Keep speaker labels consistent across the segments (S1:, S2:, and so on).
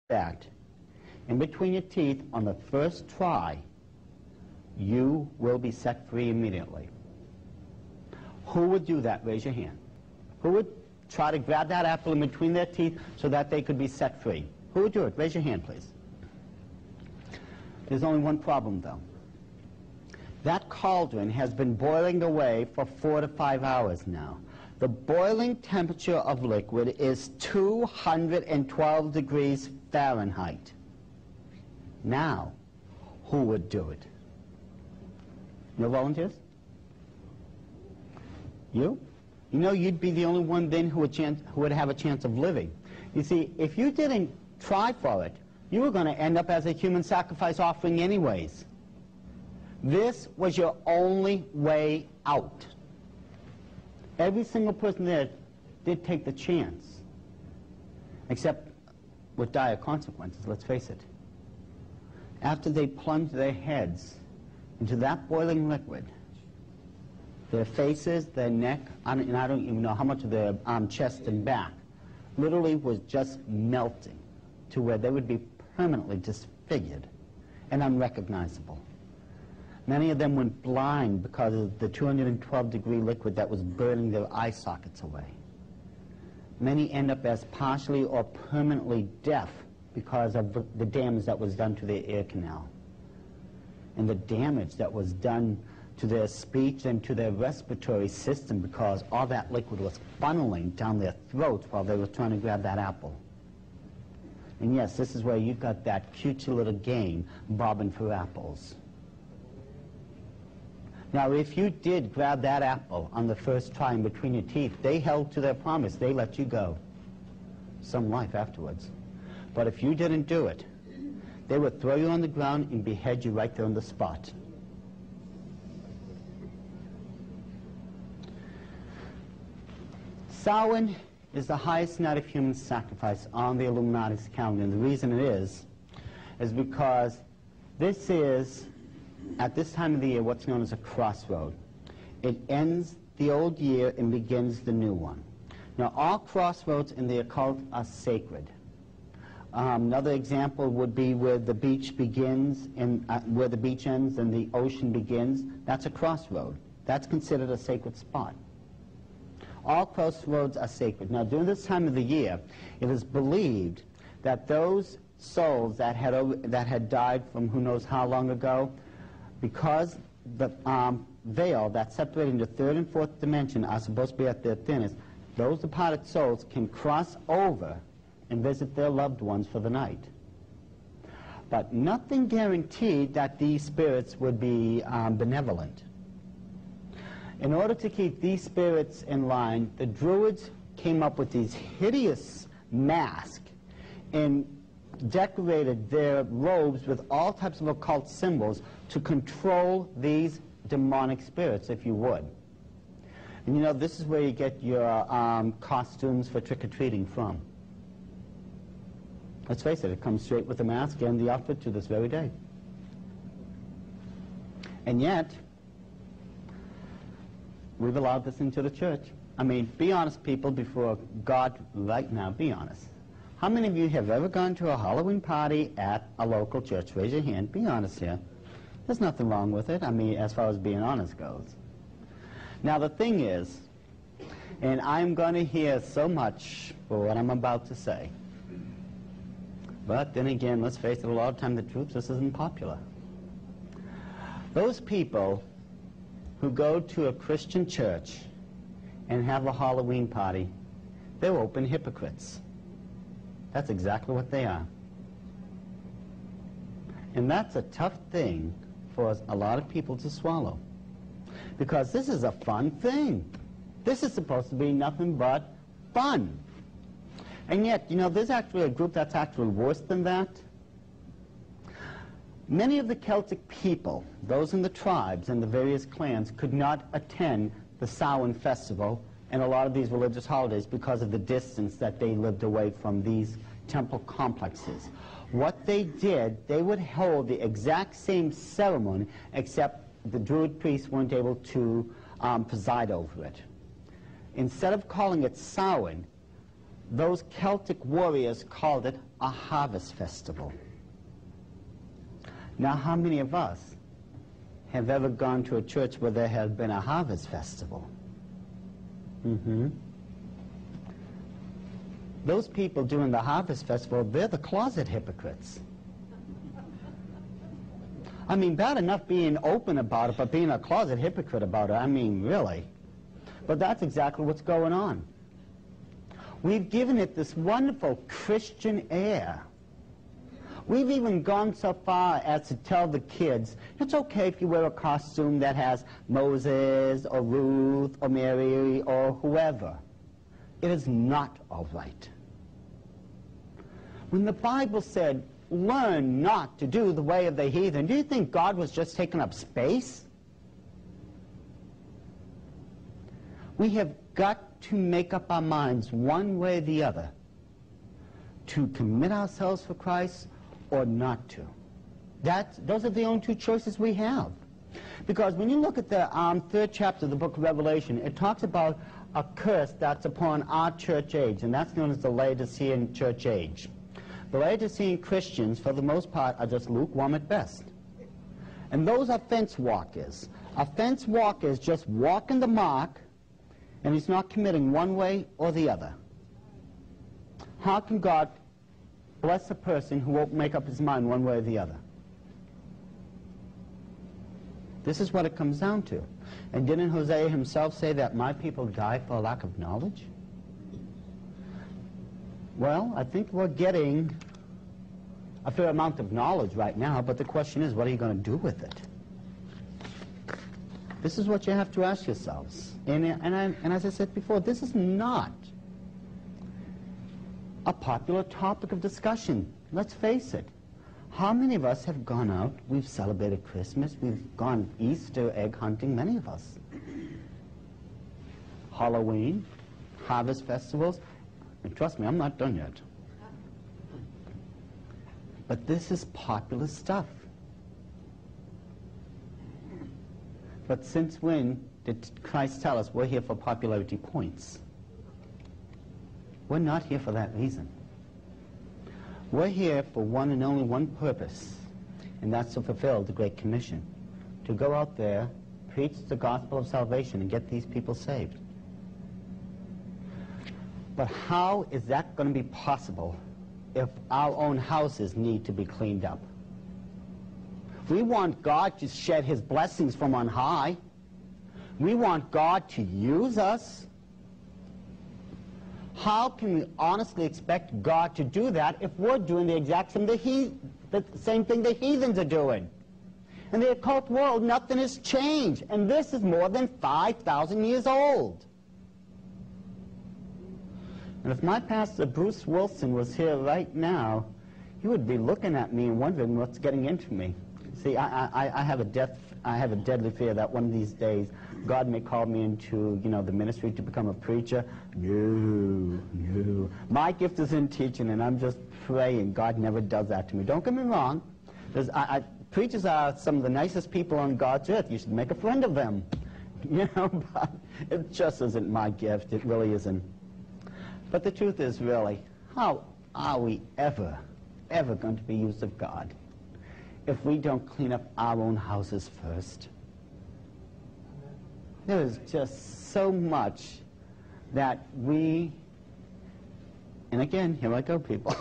S1: that in between your teeth on the first try, you will be set free immediately. Who would do that? Raise your hand. Who would try to grab that apple in between their teeth so that they could be set free? Who would do it? Raise your hand, please. There's only one problem, though. That cauldron has been boiling away for 4 to 5 hours now. The boiling temperature of liquid is 212 degrees Fahrenheit. Now, who would do it? No volunteers? You? You know, you'd be the only one then who would have a chance of living. You see, if you didn't try for it, you were going to end up as a human sacrifice offering anyways. This was your only way out. Every single person there did take the chance, except with dire consequences, let's face it. After they plunged their heads into that boiling liquid, their faces, their neck, and I don't even know how much of their chest and back literally was just melting to where they would be permanently disfigured and unrecognizable. Many of them went blind because of the 212-degree liquid that was burning their eye sockets away. Many end up as partially or permanently deaf because of the damage that was done to their ear canal and the damage that was done to their speech and to their respiratory system because all that liquid was funneling down their throats while they were trying to grab that apple. And yes, this is where you got that cute little game, bobbing for apples. Now, if you did grab that apple on the first try in between your teeth, they held to their promise. They let you go. Some life afterwards. But if you didn't do it, they would throw you on the ground and behead you right there on the spot. Samhain is the highest night of human sacrifice on the Illuminati's calendar. And the reason it is because this is, at this time of the year, what's known as a crossroad. It ends the old year and begins the new one. Now, all crossroads in the occult are sacred. Another example would be where the beach begins and where the beach ends and the ocean begins. That's a crossroad. That's considered a sacred spot. All crossroads are sacred. Now, during this time of the year, it is believed that those souls that had died from who knows how long ago, because the veil that's separated into third and fourth dimension are supposed to be at their thinnest, those departed souls can cross over and visit their loved ones for the night. But nothing guaranteed that these spirits would be benevolent. In order to keep these spirits in line, the Druids came up with these hideous masks and decorated their robes with all types of occult symbols to control these demonic spirits, if you would. And you know, this is where you get your costumes for trick-or-treating from. Let's face it, it comes straight with the mask and the outfit to this very day. And yet, we've allowed this into the church. I mean, be honest, people, before God right now, be honest. How many of you have ever gone to a Halloween party at a local church? Raise your hand. Be honest here. There's nothing wrong with it, I mean, as far as being honest goes. Now, the thing is, and I'm going to hear so much for what I'm about to say, but then again, let's face it, a lot of time the truth just isn't popular. Those people who go to a Christian church and have a Halloween party, they're open hypocrites. That's exactly what they are. And that's a tough thing for a lot of people to swallow. Because this is a fun thing. This is supposed to be nothing but fun. And yet, you know, there's actually a group that's actually worse than that. Many of the Celtic people, those in the tribes and the various clans, could not attend the Samhain festival and a lot of these religious holidays because of the distance that they lived away from these temple complexes. What they did, they would hold the exact same ceremony, except the Druid priests weren't able to preside over it. Instead of calling it Samhain, those Celtic warriors called it a harvest festival. Now, how many of us have ever gone to a church where there has been a harvest festival? Those people doing the harvest festival, they're the closet hypocrites. I mean, bad enough being open about it, but being a closet hypocrite about it, I mean, really. But that's exactly what's going on. We've given it this wonderful Christian air. We've even gone so far as to tell the kids, it's okay if you wear a costume that has Moses or Ruth or Mary or whoever. It is not all right. When the Bible said, learn not to do the way of the heathen, do you think God was just taking up space? We have got to make up our minds one way or the other to commit ourselves for Christ or not to. Those are the only two choices we have. Because when you look at the 3rd chapter of the book of Revelation, it talks about a curse that's upon our church age, and that's known as the Laodicean church age. The Laodicean Christians, for the most part, are just lukewarm at best. And those are fence walkers. A fence walker is just walking the mark, and he's not committing one way or the other. How can God bless a person who won't make up his mind one way or the other? This is what it comes down to. And didn't Hosea himself say that my people die for lack of knowledge? Well, I think we're getting a fair amount of knowledge right now, but the question is, what are you going to do with it? This is what you have to ask yourselves. And as I said before, this is not a popular topic of discussion. Let's face it. How many of us have gone out, we've celebrated Christmas, we've gone Easter egg hunting, many of us. Halloween, harvest festivals, and trust me, I'm not done yet. But this is popular stuff. But since when did Christ tell us we're here for popularity points? We're not here for that reason. We're here for one and only one purpose, and that's to fulfill the Great Commission, to go out there, preach the gospel of salvation, and get these people saved. But how is that going to be possible if our own houses need to be cleaned up? We want God to shed his blessings from on high. We want God to use us. How can we honestly expect God to do that if we're doing the exact same thing the heathens are doing? In the occult world, nothing has changed, and this is more than 5,000 years old. And if my pastor Bruce Wilson was here right now, he would be looking at me and wondering what's getting into me. See, I have a deadly fear that one of these days God may call me into, the ministry to become a preacher. No. My gift is in teaching, and I'm just praying God never does that to me. Don't get me wrong. Preachers are some of the nicest people on God's earth. You should make a friend of them. But it just isn't my gift. It really isn't. But the truth is, really, how are we ever going to be used of God if we don't clean up our own houses first? There is just so much that we, and again, here I go, people,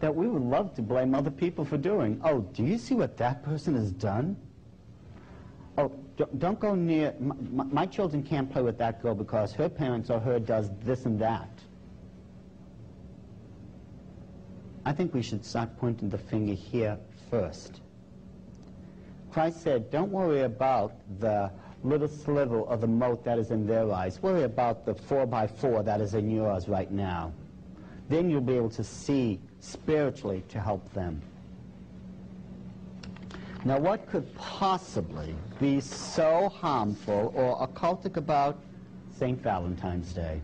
S1: that we would love to blame other people for doing. Oh, do you see what that person has done? Oh, don't go near, my children can't play with that girl because her parents or her does this and that. I think we should start pointing the finger here first. Christ said, don't worry about the little sliver of the mote that is in their eyes. Worry about the 4x4 that is in yours right now. Then you'll be able to see spiritually to help them. Now, what could possibly be so harmful or occultic about St. Valentine's Day?